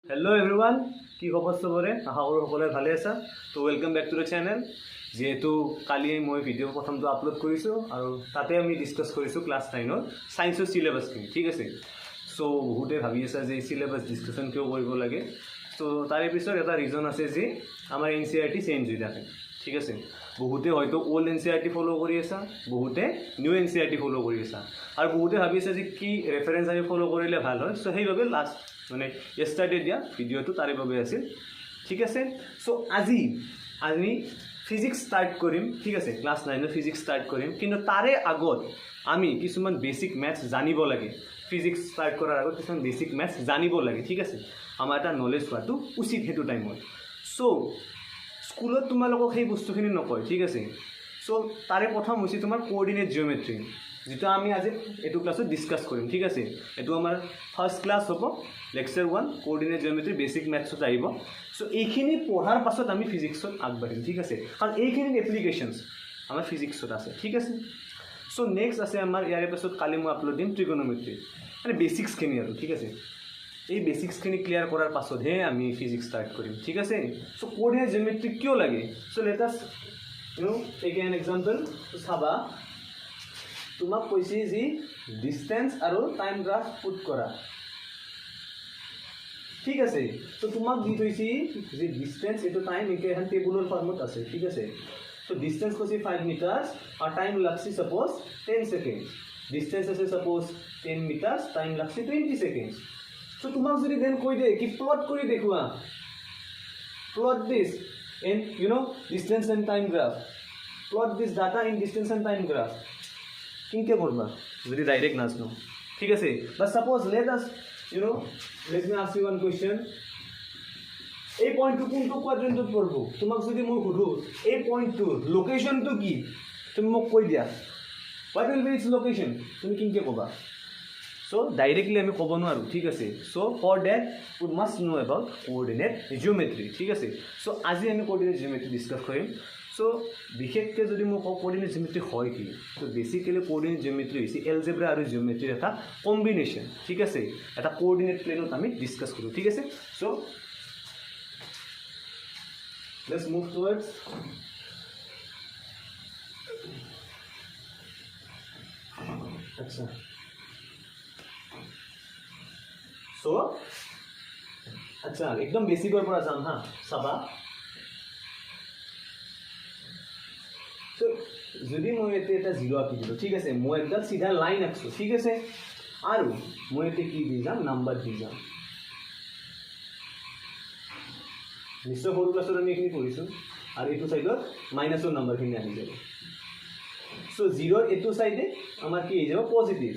Hello everyone কি খবৰ সবৰে আশা কৰো সকলোৱে ভালে আছে তো welcome back to the channel যেহেতু কালি মই ভিডিও প্ৰথমটো আপলোড কৰিছো আৰু তাতে আমি ডিসকাস কৰিছো ক্লাস 9 ৰ সায়েন্সৰ সিলেবাস কি ঠিক আছে সো বহুতে ভাবি আছে যে সিলেবাস ডিসকাশন কিয় কৰিব লাগে তো তাৰে পিছত এটা ৰিজন আছে যে আমাৰ এনসিইআৰটি চেঞ্জ হৈ থাকে ঠিক আছে বহুতে হয়তো ওল্ড এনসিইআৰটি ফলো কৰি আছে বহুতে নিউ এনসিইআৰটি ফলো কৰি আছে আৰু বহুতে ভাবি আছে যে কি ৰেফাৰেন্স আমি ফলো কৰিলে ভাল হয় সো সেইভাবে লাষ্ট মানে yesterday দিয়া ভিডিওটো তাৰে বাবে আছিল ঠিক আছে সো আজি আমি ফিজিক্স স্টাৰ্ট কৰিম ঠিক আছে ক্লাস 9 ৰ ফিজিক্স স্টাৰ্ট কৰিম কিন্তু তাৰে আগত আমি কিছুমান বেসিক ম্যাথছ জানিব লাগে ফিজিক্স স্টাৰ্ট কৰাৰ আগত কিছুমান বেসিক ম্যাথছ জানিব লাগে ঠিক আছে আমাৰ এটা নলেজ হোৱাটো উচিত হেতু টাইমত সো স্কুলত তোমালোকক সেই বস্তুখিনি নকয় ঠিক আছে সো তাৰে প্ৰথম হৈছে তোমাৰ কোঅৰ্ডিনেট জিওমেট্ৰি যেটা আমি আজি এটো ক্লাসত ডিসকাস কৰিম ঠিক আছে এটো আমাৰ ফাৰ্স্ট ক্লাস হ'ব লেকচাৰ 1 কোঅৰ্ডিনেট জিওমেট্ৰি বেসিক ম্যাথছত আহিব সো এইখিনি পঢ়াৰ পাছত আমি ফিজিক্সত আগবাঢ়িম ঠিক আছে কাৰণ এইখিনি এপ্লিকেশনস আমাৰ ফিজিক্সত আছে ঠিক আছে সো নেক্সট আছে আমাৰ ইয়াৰ পাছত কালি মই আপলোড দিম ট্ৰিগোনোমেট্ৰি মানে বেসিক্সখিনি আৰু ঠিক আছে এই বেসিক্সখিনি ক্লিয়াৰ কৰাৰ পাছতহে আমি ফিজিক্স স্টাৰ্ট কৰিম ঠিক আছে সো কোঅৰ্ডিনেট জিওমেট্ৰি কিয় লাগে so let us tech an example চাবা তোমাক কৈছে যে ডিসটেন্স আৰু টাইম গ্ৰাফ পুট কৰা ঠিক আছে তো তোমাক দি থৈছি যে ডিসটেন্স এটো টাইম একে এখন টেবুলৰ ফৰ্মত আছে ঠিক আছে তো ডিসটেন্স কৈছে 5 মিটাৰস আৰু টাইম লাগছি সাপোজ 10 সেকেন্ড ডিসটেন্স আছে সাপোজ 10 মিটাৰস টাইম লাগছি 20 সেকেন্ড তো তোমাক যদি দেন কৈ দে কি প্লট কৰি দেখুৱা plot this in distance and time graph plot this data in distance and time graph কিনকে করবা যদি ডাইরেক্ট নাজনো ঠিক আছে but suppose let us let me ask you one question এই পয়েন্টটো কোনটো কোয়াড্রেন্টত পড়বো তোমাক যদি মই খুদু এই পয়েন্টটো লোকেশনটো কি তুমি মোক কৈ দিয়া what will be its location তুমি কিনকে কবা so directly আমি কব নোৱাৰো ঠিক আছে so for that we must know about coordinate geometry ঠিক আছে so আজি আমি coordinate geometry ডিসকাস কৰিম so বিশেষকে যদি মই কোঅৰ্ডিনেট জিওমেট্ৰি হয় কি তো বেসিক্যালি কোঅৰ্ডিনেট জিওমেট্ৰি হৈছে এলজেব্ৰা আৰু জিওমেট্ৰিৰ এটা কম্বিনেশন ঠিক আছে এটা কোঅৰ্ডিনেট প্লেনত আমি ডিসকাস কৰো ঠিক আছে so let's move towards আচ্ছা so আচ্ছা একদম বেসিকৰ পৰা যাম হা চাবা তো যদি মই এটা জিরো আঁকি দিলো ঠিক আছে মই একদম সিধা লাইন আঁকছো ঠিক আছে আৰু মই এটা কি দি যাম নাম্বাৰ দি যাম নিশ্চয় সৰু ক্লাছত আমি এইখিনি পঢ়িছো আৰু এইটো সাইডত মাইনাসৰ নাম্বাৰখিনি আহি যাব সো জিৰোৰ এইটো সাইডে আমাৰ কি হৈ যাব পজিটিভ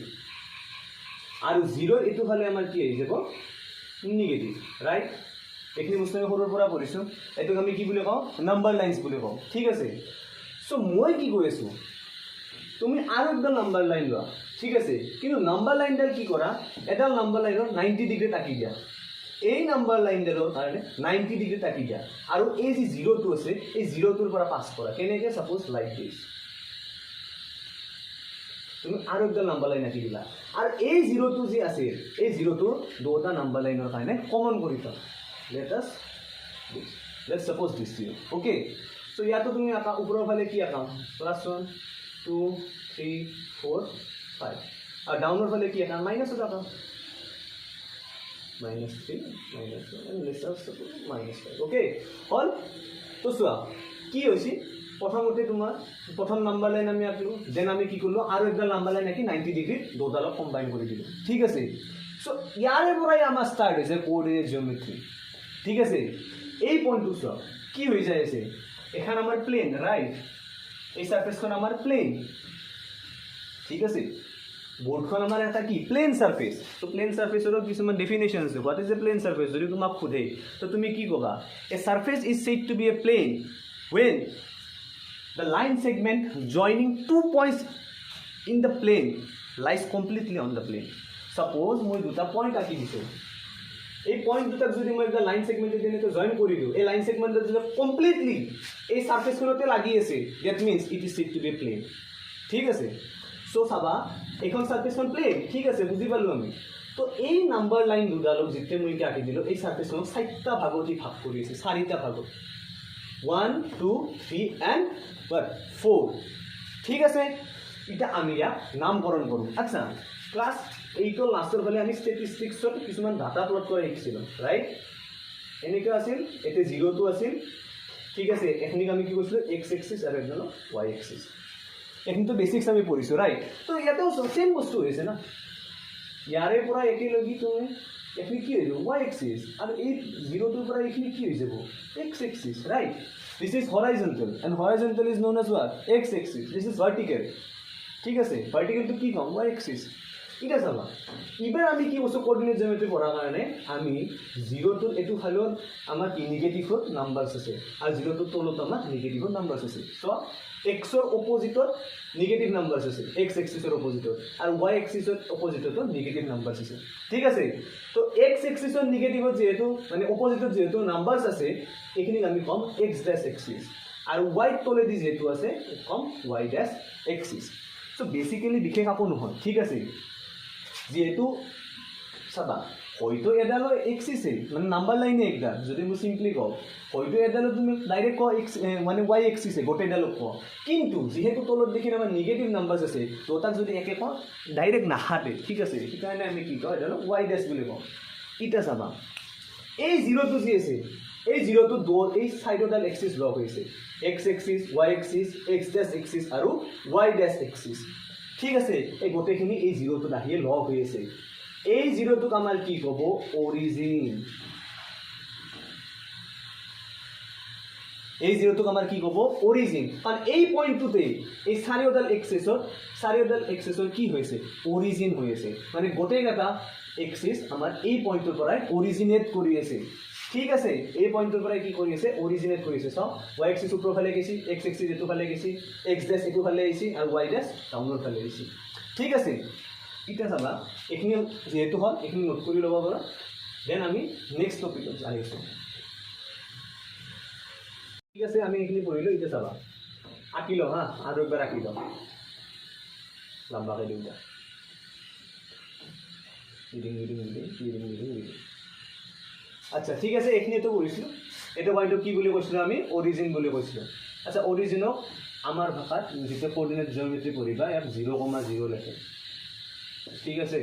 আৰু জিৰোৰ এইটো ফালে আমাৰ কি হৈ যাব নিগেটিভ ৰাইট এইখিনি বস্তু আমি সৰুৰ পৰা পঢ়িছো এইটোক আমি কি বুলি কওঁ নাম্বাৰ লাইনস বুলি কওঁ ঠিক আছে সো মই কি কৈ আছো তুমি আৰু একটা নাম্বাৰ লাইন লোৱা ঠিক আছে কিন্তু নাম্বাৰ লাইনডাল কি কৰা এডাল নাম্বাৰ লাইনৰ 90 ডিগ্ৰী তাকি দিয়া এই নাম্বাৰ লাইনডালৰ কাৰণে 90 ডিগ্ৰী তাকি দিয়া আৰু এই যে জিৰোটো আছে এই জিৰোটোৰ পৰা পাস কৰা কেনেকে সাপোজ লাইক দিস তুমি আৰু একটা নাম্বাৰ লাইন আঁকি দিলা আৰু এই জিৰোটো যে আছে এই জিৰোটো দুটা নাম্বাৰ লাইনৰ কাৰণে কমন কৰি থোৱা let's suppose this zero okay so ইয়াতো তুমি আঁকা উপৰৰ ফালে কি আঁকা +1 2 3 4 5 আৰু ডাউনৰ ফালে কি আঁকা মাইনাস আঁকা -3 -1 and let's suppose -5 okay হল তো চোৱা কি হৈছে প্ৰথমতে তোমাৰ প্ৰথম নাম্বাৰ লাইন আমি আঁকিলো দেন আমি কি কৰিলো আৰু একটা নাম্বাৰ লাইন আঁকি 90 ডিগ্ৰী দুটালক কম্বাইন কৰি দিলো ঠিক আছে সো ইয়াৰে পৰাই আমাৰ স্টাৰ্ট হৈছে কোঅৰ্ডিনেট জিওমেট্ৰি ঠিক আছে এই পয়েন্টটো চোৱা কি হৈ যায় আছে এখান আমার প্লেন রাইট এই সারফেসখন আমার প্লেন ঠিক আছে বোর্ডখন আমার এটা কি প্লেন সারফেস তো প্লেন সারফেসেরও কিছুমান ডেফিনেশন আছে what is a plane surface যদি তোমাক খুদে তো তুমি কি কবা a surface is said to be a plane when the line segment joining two points in the plane lies completely on the plane suppose মই দুটা পয়েন্ট আঁকি দিছো এই পয়েন্ট দুটাক যদি মই একটা লাইন সেগমেন্টে যেনেকৈ জয়েন কৰি দিও এই লাইন সেগমেন্টত যদি কমপ্লিটলি এই সারফেসখনতে লাগি আছে that means it is said to be plane ঠিক আছে সো চাবা এখন সারফেসখন প্লেন ঠিক আছে বুজি পালো আমি তো এই নাম্বাৰ লাইন দুডালক যেতিয়া মই আঁকি দিলোঁ এই চাৰ্ফেচখনক 4টা ভাগত ভাগ কৰি আছে 4টা ভাগত 1 2 3 and 4 ঠিক আছে এটা আমি ইয়াক নামকৰণ কৰোঁ আচ্ছা ক্লাছ 8 লাষ্টৰ ফালে আমি ষ্টেটিষ্টিক্সত কিছুমান ডাটা প্লট কৰি শিকিছিলোঁ ৰাইট এনেকুৱা আছিল এতে 0 টো আছিল ঠিক আছে এখনিক আমি কি কৈছিলোঁ x এক্সিস আৰু এডাল y এক্সিস এখনতো বেসিক্স আমি পঢ়িছোঁ ৰাইট তো ইয়াতেও সেম বস্তু হৈছে না ইয়াৰে পৰা একেলগি তুমি এখনি কি হৈ যাব y এক্সিস আৰু এই 0 টোৰ পৰা এখনি কি হৈ যাব x axis right this is horizontal and horizontal is known as what x axis this is vertical ঠিক আছে ভার্টিক্যাল তো কি কম y axis এটা চাবা এবার আমি কি বস্তু কোঅর্ডিনেট জ্যামিতি পড়ার কারণে আমি 0 তো এটু ফালৰ আমাৰ কি নেগেটিভ নাম্বাৰস আছে আৰু 0 তো তলত আমাৰ নেগেটিভ নাম্বাৰস আছে সো x ৰ অপোজিটত নেগেটিভ নাম্বাৰস আছে x এক্সিসৰ অপোজিটত আৰু y এক্সিসৰ অপোজিটত নেগেটিভ নাম্বাৰস আছে ঠিক আছে তো x এক্সিসৰ নেগেটিভত যেহেতু মানে অপোজিটত যেহেতু নাম্বাৰস আছে এখিনি আমি কম x ড্যাশ এক্সিস আৰু y তলেদি যেহেতু আছে কম y dash axis so basically বিশেষ আকো নহয় ঠিক আছে যেহেতু চাবা হয়তো এডালো এক্সিসে মানে নাম্বার লাইনে একটা যদি মই সিম্পলি কও হয়তো এডালো তুমি ডাইরেক্ট কও এক্স মানে y এক্সিসে গোটে ডালো কও কিন্তু যেহেতু তলত দেখি আমাৰ নেগেটিভ নাম্বাৰস আছে তো তাক যদি একে কও ডাইৰেক্ট নাহাতে ঠিক আছে এই কাৰণে আমি কি কও এডালো y ড্যাশ বুলি কও ইটা চাবা এই 0 টো যি আছে এই 0 টো দো এই সাইডডাল এক্সিস লগ হৈছে x axis y axis x dash axis আৰু y ড্যাশ এক্সিস ঠিক আছে এই গোটেখিনি এই 0 টো দাহিয়ে লগ হৈ আছে এই 0 টো আমাৰ কি কব অৰিজিন এই 0 টো আমাৰ কি কব অৰিজিন কাৰণ এই পইণ্টটোতে এই চাৰিওডাল এক্সিসৰ কি হৈছে অৰিজিন হৈ আছে মানে গোটেইটা এক্সিস আমাৰ এই পইণ্টৰ পৰাই অৰিজিনেট কৰি আছে ঠিক আছে এই পইণ্টৰ পৰাই কি কৰি আছে অৰিজিনেট কৰি আছে সব y এক্সিস ওপৰ ফালে গৈছে x এক্সিস এটো ফালে গৈছে x ড্যাশ এটো ফালে গৈছে আৰু y ড্যাশ ডাউনৰ ফালে গৈছে ঠিক আছে এটা চাবা এখিনি যেহেতু হল এখিনি নোট কৰি ল'ব পাৰা দেন আমি নেক্সট টপিকত আহিছো ঠিক আছে আমি এখিনি পঢ়িলো এটা চাবা আঁকি ল হা আৰু একবাৰ আঁকি ল লম্বাকে দিউটা রিডিং আচ্ছা ঠিক আছে এখানে তো পড়িছিলো এটা পয়েন্টটো কি বলি কৈছিলো আমি অরিজিন বলি কৈছিলো আচ্ছা অরিজিনক আমার ভাষাত যেটা কোঅর্ডিনেট জিওমেট্রি পড়িবা ইয়াক 0,0 লেখে ঠিক আছে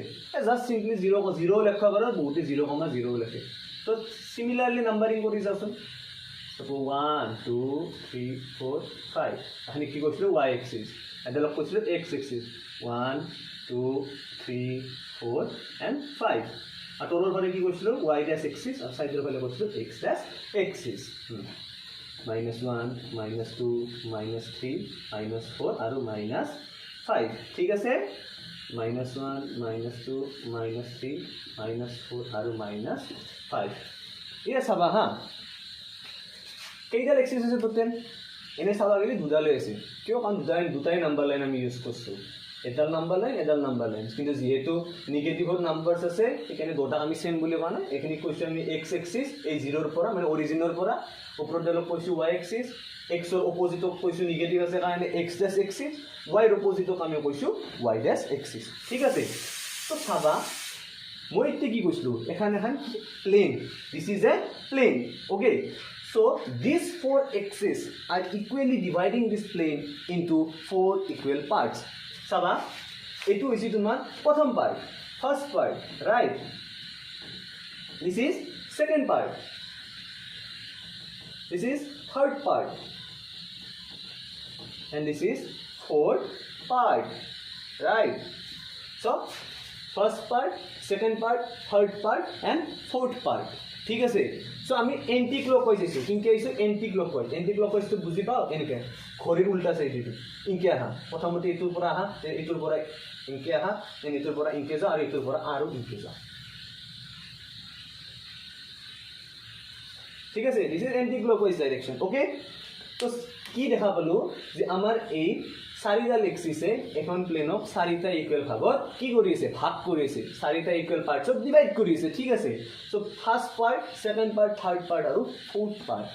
জাস্ট সিম্পলি 0 লেখা কৰা বহুতে 0,0 লেখে তো সিমিলাৰলি নাম্বাৰিং কৰি যাওচোন সপো 1 2 3 4 5 আমি কি কৈছিলো y এক্সিস এডালক কৈছিলো x এক্সিস 1 2 3 4 and 5 আর তলৰ ফালে কি কৈছিলো y ড্যাশ এক্সিস আৰ সাইডৰ ফালে কৈছিলো x ড্যাশ এক্সিস -1 -2 -3 -4 আৰু -5 ঠিক আছে -1 -2 -3 -4 আৰু -5 ইয়া চাবা হা কেইডাল এক্সিস আছে টোটেল এনে চাবা গেলে দুডালে আছে কিয় কারণ দুটাই নাম্বার লাইন আমি ইউজ করছো এডাল নাম্বার লাইন কিন্তু যেহেতু নেগেটিভ নাম্বারস আছে এখানে দুটা আমি সেম বলে কোৱা নাই এখানে কৈছো আমি x এক্সিস এই 0 ৰ পৰা মানে অৰিজিনৰ পৰা ওপৰৰ ডালক কৈছো y এক্সিস x ৰ অপোজিটক কৈছো নেগেটিভ আছে কাৰণে x ড্যাশ এক্সিস y ৰ অপোজিটক আমি কৈছো y ড্যাশ এক্সিস ঠিক আছে তো চাবা মই এতিয়া কি কৈছিলো এখানে এখন plane this is a plane okay So these 4 axes are equally dividing this plane into 4 equal parts. Saba, etu isi tumar prothom part, first part, right? This is second part. This is third part. And this is fourth part, right? So first part, second part, third part and fourth part. ঠিক আছে so আমি anti clockwise আইছো কিনকে আইছো anti clockwise তো বুঝি পাও এনেকে ঘড়ির উল্টা সাইড দিটো ইনকে আহা প্রথমতে ইটোর পর আহা ইটোর পর ইনকে আহা দেন ইটোর পর ইনকে যাও আর ইটোর পর আরো ইনকে যাও ঠিক আছে this is anti clockwise direction okay তো কি দেখা পালো যে আমার এই চাৰিডাল এক্সিসে এখন প্লেনক চাৰিটা ইকুৱেল ভাগত কি কৰিছে ভাগ কৰিছে চাৰিটা ইকুৱেল পাৰ্টছত ডিভাইড কৰিছে ঠিক আছে so first part second part third part আৰু ফোৰ্থ পাৰ্ট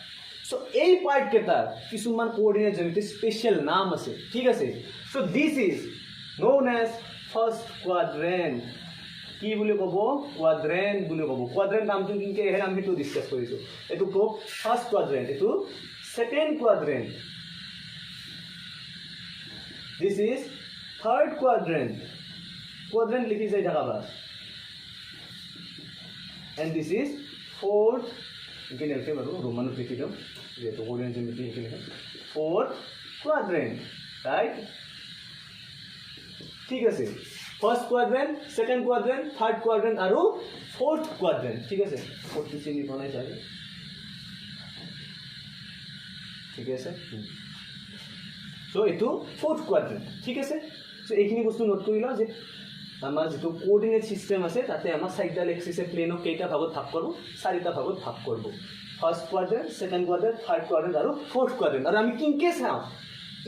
সো এই পাৰ্ট কেটা কিছুমান কোঅৰ্ডিনেট জ্যামিতি স্পেশাল নাম আছে ঠিক আছে so this is known as first quadrant কি বুলি ক'ব কোৱাড্ৰেণ্ট বুলি ক'ব কোৱাড্ৰেণ্ট নামটো কিনকে আহে আমি সেইটো ডিছকাছ কৰিছোঁ এইটো ক'ব ফাৰ্ষ্ট কোৱাড্ৰেণ্ট এইটো second quadrant this is third quadrant quadrant লিখি যাই থাকা বাছ এণ্ড দিস ইজ ফ'ৰ্থ ইনকে লিখে বাৰু ৰোমানত লিখি দিওঁ যেহেতু কোৰিয়ান জ্যামিতি লিখি লিখে ফ'ৰ্থ কোৱাড্ৰেণ্ট ৰাইট ঠিক আছে first quadrant second quadrant third quadrant আর ফোর্থ কোয়াড্রেন্ট ঠিক আছে ফোর্থ চিনি বনাই যাবে ঠিক আছে সো এটো ফোর্থ কোয়াড্রেন্ট ঠিক আছে সো এইখিনি বস্তু নোট কৰি লও যে আমাৰ যেটো কোঅৰ্ডিনেট সিস্টেম আছে তাতে আমাৰ সাইডাল এক্সিসে প্লেনক কেইটা ভাগত ভাগ কৰব চাৰিটা ভাগত ভাগ করব first quadrant second quadrant third quadrant আর ফোর্থ কোয়াড্রেন্ট আর আমি কিনকে চাও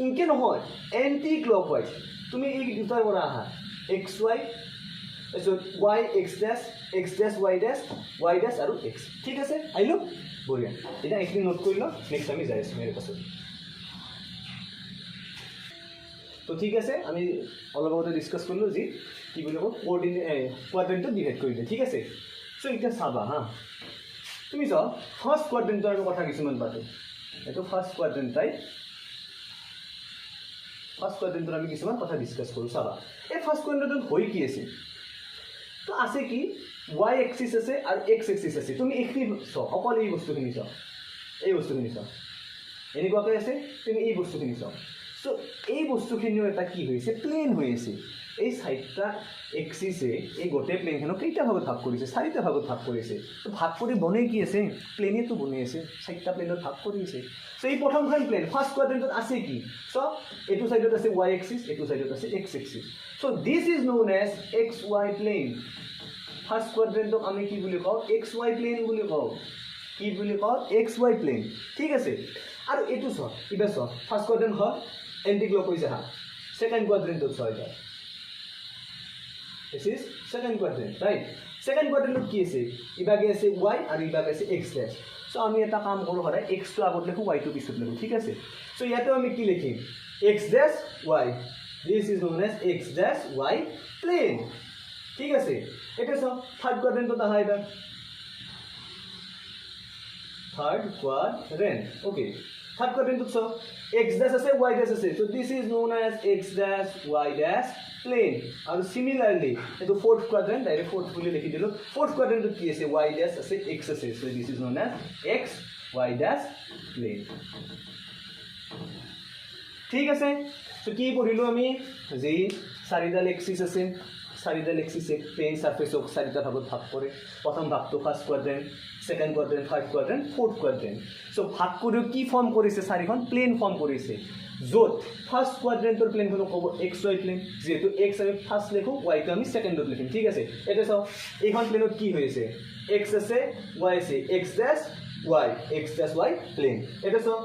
ইনকে নহয় এন্টি ক্লকওয়াইজ তুমি এই দুটাৰ পৰা আহা xy so y x dash y dash আৰু x ঠিক আছে আইলো বঢ়িয়া এটা একদিন নোট কৰি লও নেক্সট আমি যাই আছো মেৰে পাছত তো ঠিক আছে আমি অলপ আগতে ডিসকাস কৰলো যে কি বলবো কোঅৰ্ডিনেট কোয়াড্ৰেন্টটো ডিভাইড কৰি দে ঠিক আছে সো এটা চাবা হা তুমি যাও ফাৰ্স্ট কোয়াড্ৰেন্টৰ কথা কিছুমান পাতো এটো ফাৰ্স্ট কোয়াড্ৰেন্ট টাইপ ফাৰ্স্ট কোয়াড্ৰেন্টৰ আমি কিছুমান কথা ডিসকাস কৰো চাবা এই ফার্স্ট কোয়াড্রেন্টত হৈ কি আছে তো আছে কি y এক্সিস আছে আর x এক্সিস আছে তুমি এইখিনি চাও অকল এই বস্তুখিনি চাও এই বস্তুখিনি চাও এনেকুৱাকৈ আছে তুমি এই বস্তুখিনি চাও সো এই বস্তুখিনিও এটা কি হৈছে প্লেন হৈ আছে এই সাইডটা এক্সিসে এই গোটে প্লেনখনক কেইটা ভাগত ভাগ কৰিছে চাৰিটা ভাগত ভাগ কৰিছে তো ভাগ কৰি বনে কি আছে প্লেনে তো বনে আছে চাৰিটা প্লেনত ভাগ কৰিছে সো এই প্ৰথমখন প্লেন ফার্স্ট কোয়াড্রেন্টত আছে কি সো এটো সাইডত আছে y এক্সিস এটো সাইডত আছে x axis so this is known as xy plane first কোয়াড্রেন্টক আমি কি বুলি কও xy প্লেন বুলি কও কি বুলি কও xy প্লেন ঠিক আছে আৰু এটো চ ইবা চ ফার্স্ট কোয়াড্রেন্ট হয় এন্টি ক্লকওয়াইজ হা সেকেন্ড কোয়াড্রেন্ট তো হয় যায় this is second quadrant right second quadrant কি আছে ইবাগে আছে y আৰু ইবাগে আছে x dash সো আমি এটা কাম কৰো হৰাই x তো আগত লিখো y তো পিছত লিখো ঠিক আছে সো ইয়াতে আমি কি লিখিম x dash y this is known as x dash y plane ঠিক আছে এটা সো থার্ড কোয়াড্রেন্ট তো হয় এটা third quadrant okay third quadrant তো x dash আছে y dash আছে so this is known as x dash y dash plane আৰু similarly এটো fourth quadrant ডাইরেক্ট fourth বুলি লিখি দিলো fourth quadrant কি আছে y dash আছে x আছে so this is known as x y dash plane ঠিক আছে তো কি পঢ়িলো আমি যে চাৰিডাল এক্সিস আছে চাৰিডাল এক্সিসে প্লেন সাৰফেসক চাৰিটা ভাগত ভাগ কৰে প্ৰথম ভাগটো first quadrant second quadrant third quadrant fourth quadrant so ভাগ কৰিও কি ফৰ্ম কৰিছে চাৰিখন প্লেন ফৰ্ম কৰিছে য'ত ফাৰ্স্ট কোয়াড্ৰেন্টৰ প্লেনখনক ক'ব xy প্লেন যেহেতু x আমি ফার্স্ট লিখো y টো আমি সেকেন্ডত লিখিম ঠিক আছে এটা চাও এইখন প্লেনত কি হৈছে x আছে y আছে x dash y প্লেন এটা চাও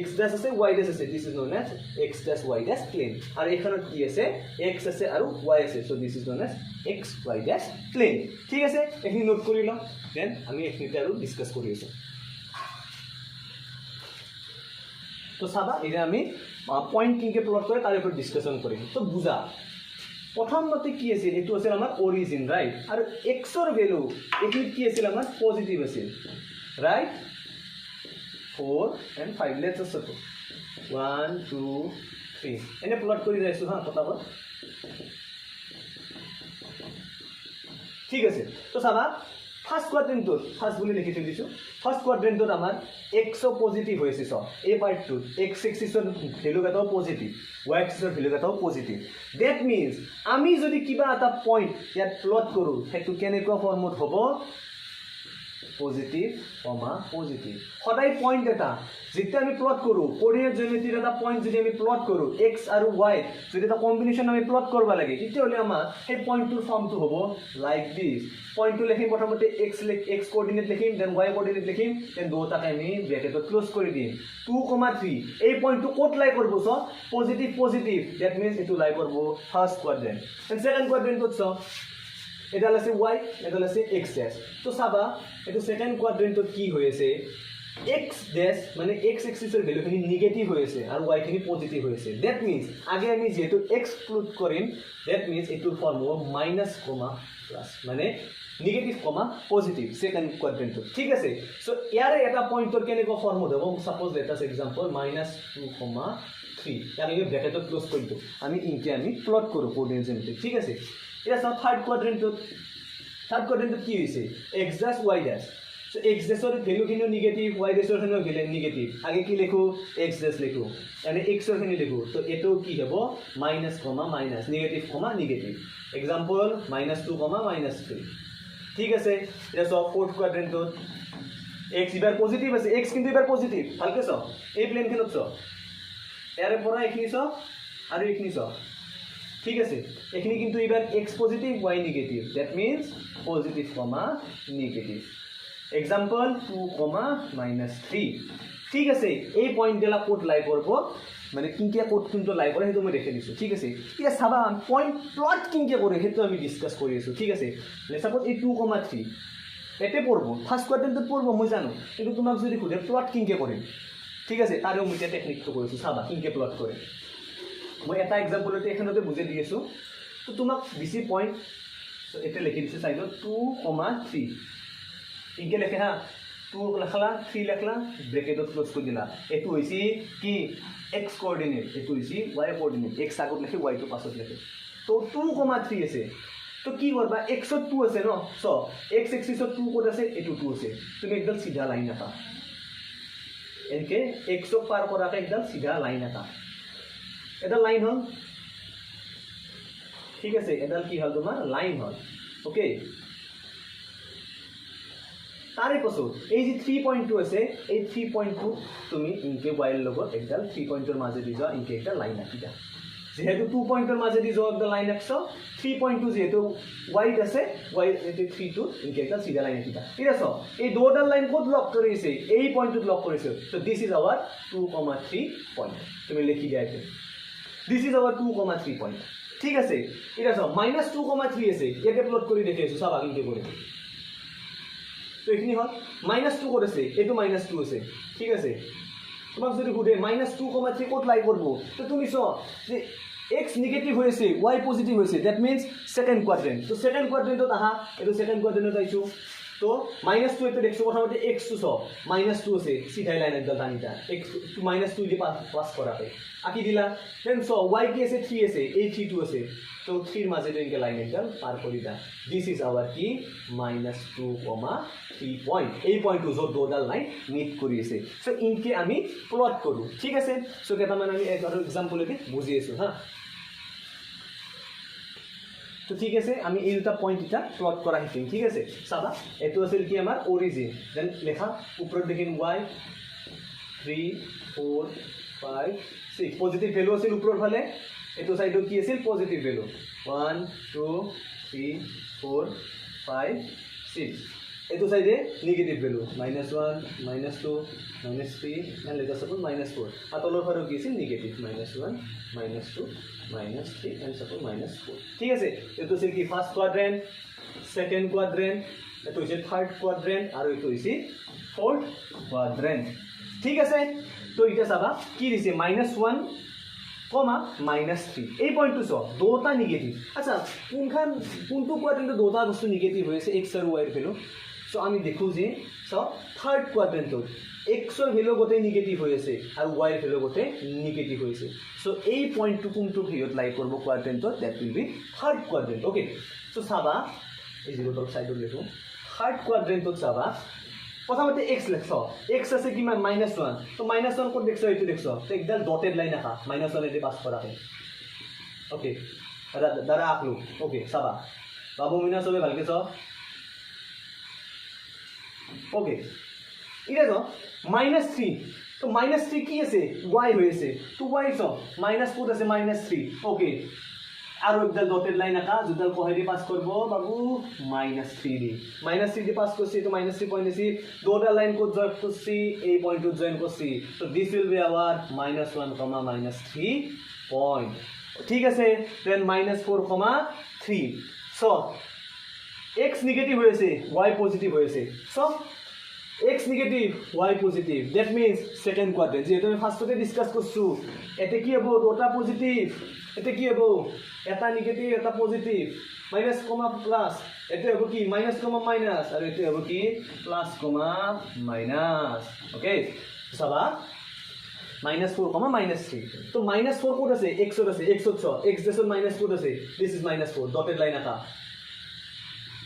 x dash আছে y dash আছে this is known as x dash y dash plane আৰু এখনত কি আছে x আছে আৰু y আছে so this is known as x y dash plane ঠিক আছে এখিনি নোট কৰি লও দেন আমি এখিনিতে আৰু ডিসকাস কৰি আছো তো চাবা এটা আমি পয়েন্ট কিনকে প্লট কৰে তাৰ ওপৰত ডিসকাশন কৰিম তো বুজা প্ৰথমতে কি আছিল এটো আছিল আমাৰ অৰিজিন ৰাইট আৰু x ৰ ভ্যালু এখিনি কি আছিল আমাৰ পজিটিভ আছিল right 4 and 5 let's just suppose 1 2 3 এনে প্লট কৰি যাইছো হা পটাপট ঠিক আছে তো চাবা ফাৰ্স্ট কোয়াড্ৰেন্টত ফাৰ্স্ট বুলি লিখি দিছো ফাৰ্স্ট কোয়াড্ৰেন্টত আমাৰ x পজিটিভ হৈছে চ এই পাৰ্টটো x এক্সিসৰ ভ্যালু এটাও পজিটিভ y এক্সিসৰ ভ্যালু এটাও পজিটিভ দ্যাট মিন্স আমি যদি কিবা এটা পয়েন্ট ইয়াত প্লট কৰো হেতু কেনেকুৱা ফৰ্মত হ'ব পজিটিভ কমা পজিটিভ সদায় পয়েন্ট এটা যেতিয়া আমি প্লট কৰো কোঅৰ্ডিনেট জ্যামিতিৰ এটা পয়েন্ট যদি আমি প্লট কৰো x আৰু y যদি এটা কম্বিনেশন আমি প্লট কৰিব লাগে তেতিয়াহলে আমাৰ এই পয়েন্টৰ ফৰ্মটো হ'ব লাইক দিস পয়েন্টটো লিখিম প্ৰথমতে x কোঅৰ্ডিনেট লিখিম দেন y কোঅৰ্ডিনেট লিখিম দেন দুটাকে আমি ব্ৰ্যাকেটত ক্লোজ কৰি দিম 2,3 এই পয়েন্টটো কোট লাই কৰিব চ পজিটিভ দ্যাট মিন্স ইটো লাই কৰিব ফার্স্ট কোয়াড্রেন্ট এন্ড সেকেন্ড কোয়াড্রেন্টত চ এডাল আছে y এডাল আছে x dash তো চাবা এটো সেকেন্ড কোয়াড্রেন্টত কি হৈ আছে x ড্যাশ মানে x এক্সিসৰ ভ্যালুখিনি নিগেটিভ হৈ আছে আৰু y খিনি পজিটিভ হৈ আছে দ্যাট মিন্স আগে আমি যেহেতু এক্সক্লুড কৰিম দ্যাট মিন্স এটোৰ ফৰ্ম হ'ব মাইনাস কমা প্লাস মানে নিগেটিভ কমা পজিটিভ সেকেন্ড কোয়াড্রেন্টত ঠিক আছে সো ইয়াৰে এটা পইণ্টৰ কেনেকুৱা ফৰ্ম হ'ব সাপোজ লেট আস এক্সাম্পল -2,3 আমি ব্ৰ্যাকেটত ক্লোজ কৰি দিওঁ আমি ইনকে আমি প্লট কৰোঁ কোঅৰ্ডিনেটস ঠিক আছে এটা সব থাৰ্ড কোয়াড্ৰেন্টত কি হৈছে x dash y dash so x ড্যাশৰ ভ্যালুখিনি নেগেটিভ y ড্যাশৰ ভ্যালু নেগেটিভ আগে কি লিখো x ড্যাশ লিখো মানে x ৰ খিনি লিখো তো এটো কি হ'ব মাইনাস কমা মাইনাস নেগেটিভ কমা নেগেটিভ এক্সাম্পল -2, -3 ঠিক আছে এটা সব ফোর্থ কোয়াড্রেন্টত x এবাৰ পজিটিভ আছে x কিন্তু এবাৰ পজিটিভ ভালকে চাও এই প্লেনখনত চাও ইয়াৰে পৰা এইখিনি চাও আৰু এইখিনি চাও ঠিক আছে এখানে কিন্তু এবার x positive y negative that means positive comma negative example 2, -3 ঠিক আছে এই পয়েন্টগুলা কোড লাই করব মানে কিংকিয়া কোড কিন্তু লাই করে হেতু মই দেখে দিছো ঠিক আছে এটা সাবা পয়েন্ট প্লট কিংকিয়া করে হেতু আমি ডিসকাস কৰি আছো ঠিক আছে সাপোজ এই 2,3 এতে পড়ব ফার্স্ট কোয়াড্রেন্টত পড়ব মই জানো কিন্তু তোমাক যদি খুদে প্লট কিংকিয়া করে ঠিক আছে তারেও মই এটা টেকনিক তো কৰিছো সাবা কিংকিয়া প্লট করে মই এটা এক্সাম্পলতে এখানতে বুঝে দিয়েছো তো তোমাক বেশি পয়েন্ট এটা লিখি দিছে সাইডত 2,3 ইনকে লেখে হা 2 লেখলা 3 লেখলা ব্র্যাকেটত ক্লোজ কৰি দিলা এটো হৈছে কি x কোঅর্ডিনেট এটো হৈছে y কোঅর্ডিনেট x আগত লিখে y টো পাছত লিখে তো 2,3 আছে তো কি করবা x ত 2 আছে ন সো x এক্সিসত 2 কোড আছে এটো 2 আছে তুমি একদম সিধা লাইন আঁকা এনকে x ক পার কৰাকে একদম সিধা লাইন আঁকা এটা লাইন হল ঠিক আছে এডাল কি হল তোমার লাইন হল ওকে তারে পাছত এই যে 3.2 আছে এই 3.2 তুমি ইনকে y এর লগত একডাল 3 পয়েন্টের মাঝে দি যাও ইনকে একটা লাইন আঁকি দাও যেহেতু 2 পয়েন্টের মাঝে দি যাও একটা লাইন আঁকছো 3.2 যেহেতু y আছে y এতে 3 ইনকে একটা সিধা লাইন আঁকি দাও ঠিক আছে এই দুটার লাইন কত লক করেছে এই পয়েন্টত লক করেছে তো দিস ইজ আওয়ার 2,3 পয়েন্ট তুমি লিখি দিয়া এটা দিস ইজ আওয়ার 2,3 পয়েন্ট ঠিক আছে এটা সব -2,3 আছে একে প্লট করে দেখাইছো সব আগে করে তো এখানে হল -2 করেছে এটো -2 আছে ঠিক আছে তোমাক যদি খুদে -2,3 কত লাই করব তো তুমি সো যে x নেগেটিভ হয়েছে y পজিটিভ হয়েছে দ্যাট মিন্স সেকেন্ড কোয়াড্রেন্ট তো সেকেন্ড কোয়াড্রেন্টত আহা এটো সেকেন্ড কোয়াড্রেন্টত আইছো তো -2 এতে দেখছো প্রথমতে x টু সো -2 আছে সিধাই লাইন একদল টানিটা x টু -2 দিয়ে পাস করাতে আকি দিলা দেন সো y কি আছে 3 আছে এই 3 আছে তো 3 এর মাঝে এনকে লাইন একদল পার করি দা দিস ইজ আওয়ার কি -2,3 পয়েন্ট এই পয়েন্ট টু যত দুডাল লাইন মিট করিছে সো ইনকে আমি প্লট করু ঠিক আছে সো কেটামান আমি এক এক্সাম্পল এতে বুঝিয়েছো হ্যাঁ তো ঠিক আছে আমি এই দুটা পয়েন্ট এটা প্লট করা শিকিম ঠিক আছে সাবা এটো আছিল কি আমার অরিজিন দেন লেখা উপর দেখিন y 3 4 5 6 পজিটিভ ভ্যালু আছিল উপর ফালে এটো সাইডত কি আছিল পজিটিভ ভ্যালু 1 2 3 4 5 6 এটো সাইডে negative value -1 -2 -3 and let us suppose -4 আর তলৰ ফালে কি আছিল নেগেটিভ -1 -2 -3 and suppose -4 ঠিক আছে এটো হচ্ছে কি ফার্স্ট কোয়াড্রেন্ট সেকেন্ড কোয়াড্রেন্ট এটো হচ্ছে থার্ড কোয়াড্রেন্ট আর এটো হচ্ছে ফোর্থ কোয়াড্রেন্ট ঠিক আছে তো এটা সাবা কি দিছে -1 -3 এই পয়েন্ট টু সো দুটা নেগেটিভ আচ্ছা কোনটো কোয়াড্রেন্টে দুটা বস্তু নেগেটিভ হয়েছে x আর y এর ভ্যালু সো আমি দেখো যে সো থার্ড কোয়াড্রেন্টত x এর ভ্যালু গতে নেগেটিভ হয়েছে আর y এর ভ্যালু গতে নেগেটিভ হয়েছে সো এই পয়েন্ট টু কোনটো ভিউত লাই করব কোয়াড্রেন্টত that will be third quadrant okay so সাবা এই জিরোটার সাইডত লিখো থার্ড কোয়াড্রেন্টত সাবা প্রথমতে x লিখছো x আছে কি -1 তো -1 কোড দেখছো এইটো দেখছো তো একদল ডটেড লাইন আকা -1 এতে পাস করা হয় ওকে দাদা আকলু ওকে সাবা বাবু মিনা সবে ভালকে চ ওকে এটা তো -3 তো -3 কি আছে y হয়েছে তো y সো -4 আছে -3 ওকে আর একদল ডটেড লাইন আকা যদল কোহেদি পাস করব বাবু -3 দি -3 দি পাস করছি তো -3 পয়েন্ট আছে দুটা লাইন কো জয়েন করছি এই পয়েন্টত জয়েন করছি তো this will be hour -1, -3 point ঠিক আছে দেন -4, 3 সো x নেগেটিভ হয়েছে y পজিটিভ হয়েছে so x negative y positive that means second quadrant যেহেতু আমি ফার্স্টতে ডিসকাস করছো এতে কি হবো দুটা পজিটিভ এতে কি হবো এটা নেগেটিভ এটা পজিটিভ মাইনাস কমা প্লাস এতে হবো কি মাইনাস কমা মাইনাস আর এতে হবো কি প্লাস কমা মাইনাস ওকে সবা -4 -3 তো -4 কোড আছে x ওর আছে x ওর x দেশৰ -4 আছে দিস ইজ -4 ডটেড লাইন আকা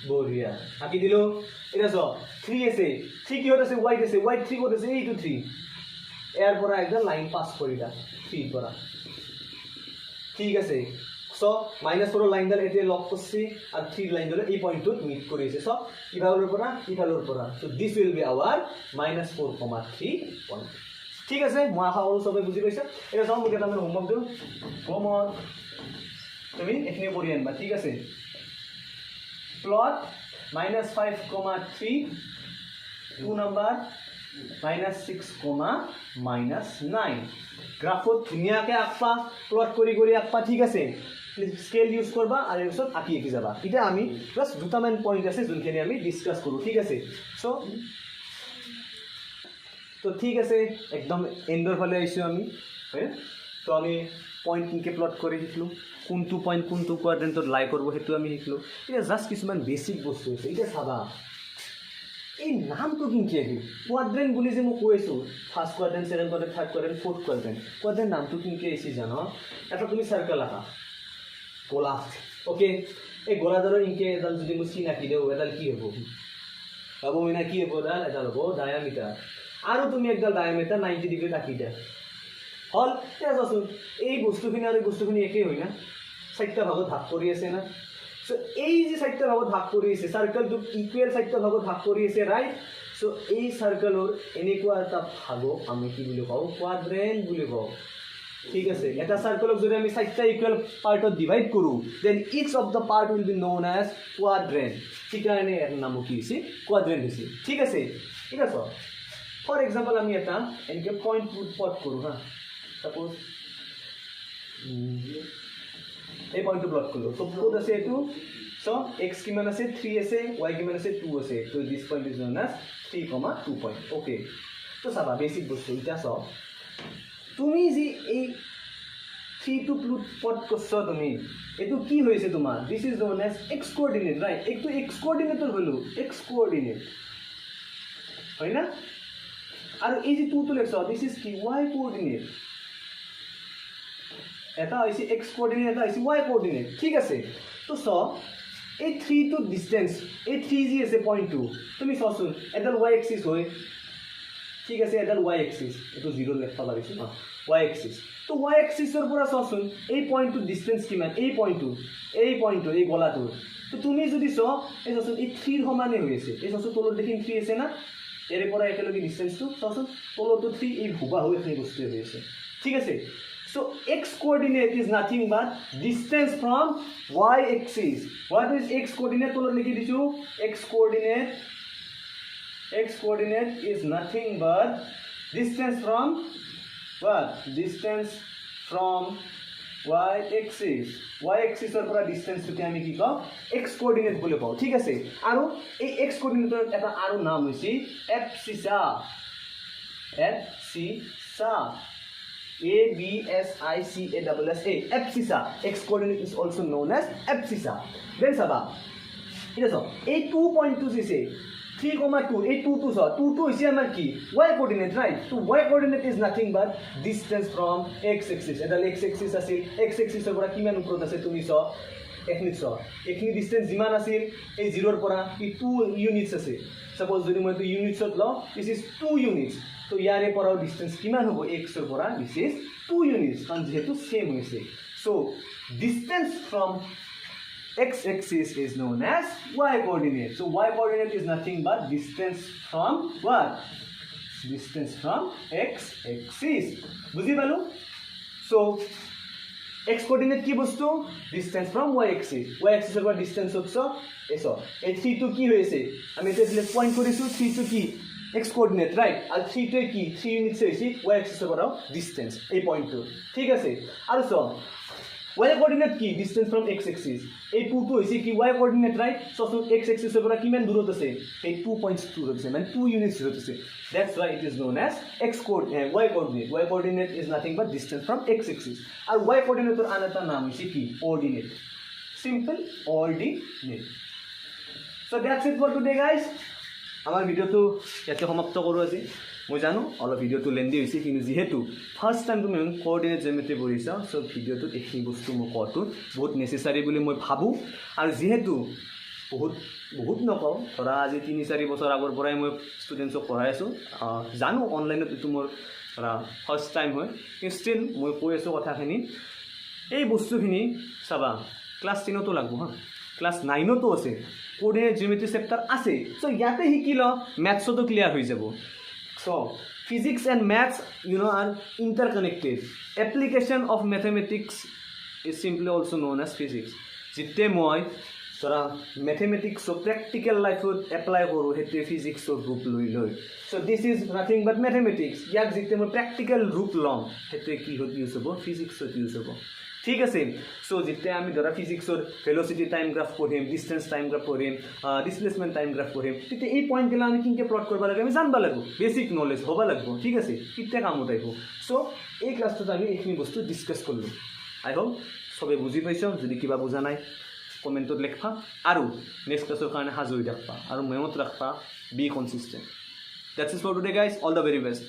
বঢ়িয়া আকি দিলো এটা চ 3 আছে 3 কি হতেছে y আছে y 3 কোড আছে এই টু 3 এর পর একটা লাইন পাস করিলা 3 পড়া ঠিক আছে সো -4 লাইন দাল এতে লক করছি আর 3 লাইন দাল এই পয়েন্টত মিট করেছে সো ইভালোর পড়া so this will be hour -4,3 point ঠিক আছে মই আশা কৰো সবাই বুজি পাইছা এটা যাও মোক এটা আমি হোমৱৰ্ক দিও হোমৱৰ্ক তুমি এখানে পঢ়ি আনবা ঠিক আছে প্লট -5,3 2 নাম্বার -6,-9 গ্রাফত ধুনিয়াকে আঁকবা প্লট কৰি আঁকবা ঠিক আছে স্কেল ইউজ করবা আর এর পিছত আঁকি যাবা এটা আমি জাস্ট দুটামান পয়েন্ট আছে যোনখিনি আমি ডিসকাস কৰো ঠিক আছে সো তো ঠিক আছে একদম এন্ডৰ ফালে আইছো আমি হয় তো আমি পয়েন্ট কিনকে প্লট কৰি শিকলো কোনটো পয়েন্ট কোনটো কোয়াড্রেন্টত লাই করব হেতু আমি শিকলো এটা জাস্ট কিছুমান বেসিক বস্তু আছে এটা চাবা এই নামটো কিনকে আহিল কোয়াড্রেন্ট বুলি যে মই কৈছো first quadrant second quadrant third quadrant fourth quadrant নামটো কিনকে আহিছে জানো এটা তুমি সার্কেল আঁকা গোলা ওকে এই গোলাদাৰৰ ইনকে এডাল যদি মই চিন আঁকি দিওঁ এডাল কি হ'ব বাবু মিনা কি হ'ব এডাল হ'ব ডায়ামিটাৰ আৰু তুমি একডাল ডায়ামিটাৰ 90 ডিগ্ৰী ৰাখি দিয়া হল তেজাচোন এই বস্তুখিনি আৰু বস্তুখিনি একেই হয় না চাৰিটা ভাগত ভাগ কৰি আছে না সো এই যে চাৰিটা ভাগত ভাগ কৰি আছে সাৰ্কেলটো ইকুৱেল চাৰিটা ভাগত ভাগ কৰি আছে ৰাইট সো এই সাৰ্কেলৰ এনেকুৱা এটা ভাগক আমি কি বুলি কওঁ কোৱাড্ৰেন্ট বুলি কওঁ ঠিক আছে এটা সাৰ্কেলক যদি আমি চাৰটা ইকুয়াল পাৰ্টত ডিভাইড কৰো then each of the part will be known as quadrant ঠিক আছে এর নাম কি আছে কোয়াড্রেন্ট আছে ঠিক আছে ফর এক্সাম্পল আমি এটা এনেকে পয়েন্ট প্লট কৰো হা সাপোজ এই পয়েন্ট প্লট করলো তো কোড আছে এটো সো x কিমান আছে 3 আছে y কিমান আছে 2 আছে তো this point is known as 3,2 point okay তো সাবা বেসিক বস্তু এটা সব তুমি যে এই 3 টু প্লট করছো তুমি এটো কি হইছে তোমার this is known as x coordinate right একটু x coordinator value x coordinate হয় না আর এই যে 2 তো লেখছো দিস ইজ কি y কোঅর্ডিনেট এটা হইছে x কোঅর্ডিনেট এটা হইছে y কোঅর্ডিনেট ঠিক আছে তো স এই 3 টু ডিসটেন্স এই 3 জি আছে পয়েন্ট 2 তুমি সসুন এডাল y এক্সিস হয় ঠিক আছে এডাল y এক্সিস এটো 0 লেখা লাগিছে না y এক্সিস তো y এক্সিসৰ পৰা সসুন এই পয়েন্ট টু ডিসটেন্স কিমান এই পয়েন্ট এই গলাটো তো তুমি যদি স এই সসুন এই 3 ৰ সমানে হৈছে এই সসুন তলত দেখিন 3 আছে না এৰ পৰা একেলগে ডিসটেন্সটো সসুন তলতো 3 এই ভুবা হৈ এখিনি বস্তু হৈছে ঠিক আছে so x coordinate is nothing but distance from y axis what is x coordinate তলত লিখি দিছো x coordinate is nothing but distance from what distance from y axis or পৰা distance টো আমি কি কও x coordinate বুলি কও ঠিক আছে আৰু এই x coordinate এটা আৰু নাম হৈছে abscissa abscissa x coordinate is also known as abscissa then saba এটা সব এই 2.2 দিছে 3,2 এই 2 so 2 is আমার কি y coordinate right so y coordinate is nothing but distance from x axis এটা x axis আছে x axis এর পৰা কিমান উপৰত আছে তুমি স এখনি ডিসটেন্স যিমান আছে এই 0 ৰ পৰা কি 2 ইউনিটস আছে সাপোজ যদি মই তো ইউনিটছত ল দিস ইজ 2 ইউনিটস তো ইয়াৰে পৰাও ডিসটেন্স কিমান হ'ব x ৰ পৰা দিস ইজ 2 ইউনিটস কাৰণ যেহেতু সেম হৈছে so distance from x-axis is known as y-coordinate. So y-coordinate is nothing but distance from what? Distance from x-axis. বুঝি পালো? So x-coordinate কি বস্তু? Distance from y-axis. Y-axis এর distance হচ্ছে এসো। এই 3 to কি হয়েছে? আমি এটা দিলে পয়েন্ট করেছি 3 to কি? x-coordinate right? আর 3 to কি? 3 ইউনিটস হয়েছে y-axis এর distance এই পয়েন্ট তো। ঠিক আছে? আর সো y coordinate কি distance from x axis এই 2 টো হৈছে কি y coordinate right so x axis পৰা কিমান দূৰত আছে এই 2 points দূৰত আছে মানে 2 units দূৰত আছে that's why it is known as y coordinate is nothing but distance from x axis আৰু y coordinate ৰ আন এটা নাম হৈছে কি ordinate simple ordinate so that's it for today guys আমাৰ ভিডিওটো ইয়াতে সমাপ্ত কৰো আজি মই জানো অলপ ভিডিওটো লেন্দি হৈছে কিন্তু যেহেতু ফার্স্ট টাইম তুমি কোঅর্ডিনেট জিওমেট্রি পঢ়িছা সো ভিডিওটো এই বস্তু মই কটো বহুত নেসেসারি বুলি মই ভাবো আৰু যেহেতু বহুত নকওঁ ধৰা আজি 3-4 বছৰ আগৰ পৰাই মই ষ্টুডেন্টছক পঢ়াই আছো জানো অনলাইনত এটো মোৰ ধৰা ফার্স্ট টাইম হয় কিন্তু ষ্টিল মই কৈ আছো কথাখিনি এই বস্তুখিনি চাবা ক্লাস 10 তো লাগব হা ক্লাস 9 তো আছে কোঅর্ডিনেট জিওমেট্রি চেপ্টার আছে সো ইয়াতে শিকিল ম্যাথছটো ক্লিয়ার হৈ যাব so physics and maths are interconnected application of mathematics is simply also known as physics jitte moi sora mathematics so practical life would apply koru hete physics or roop loi so this is nothing but mathematics yak jitte moi practical roop lom hete ki use hobo physics use hobo ঠিক আছে so যেতে আমি ধৰা ফিজিক্সৰ velocity time graph পঢ়িম distance time graph পঢ়িম displacement time graph পঢ়িম তেতিয়া এই পয়েন্ট গলা আমি কিনকে প্লট কৰিব লাগে আমি জানবা লাগিব বেসিক নলেজ হবা লাগিব ঠিক আছে কিতে কামত আহিব সো এই ক্লাসটোত আমি এইখিনি বস্তু ডিসকাস কৰিলো আই হোপ সবে বুজি পাইছো যদি কিবা বুজা নাই কমেন্টত লিখবা আৰু নেক্সট ক্লাসৰ কাৰণে হাজু হৈ থাকবা আৰু মেমত ৰাখবা be consistent that's it for today guys all the very best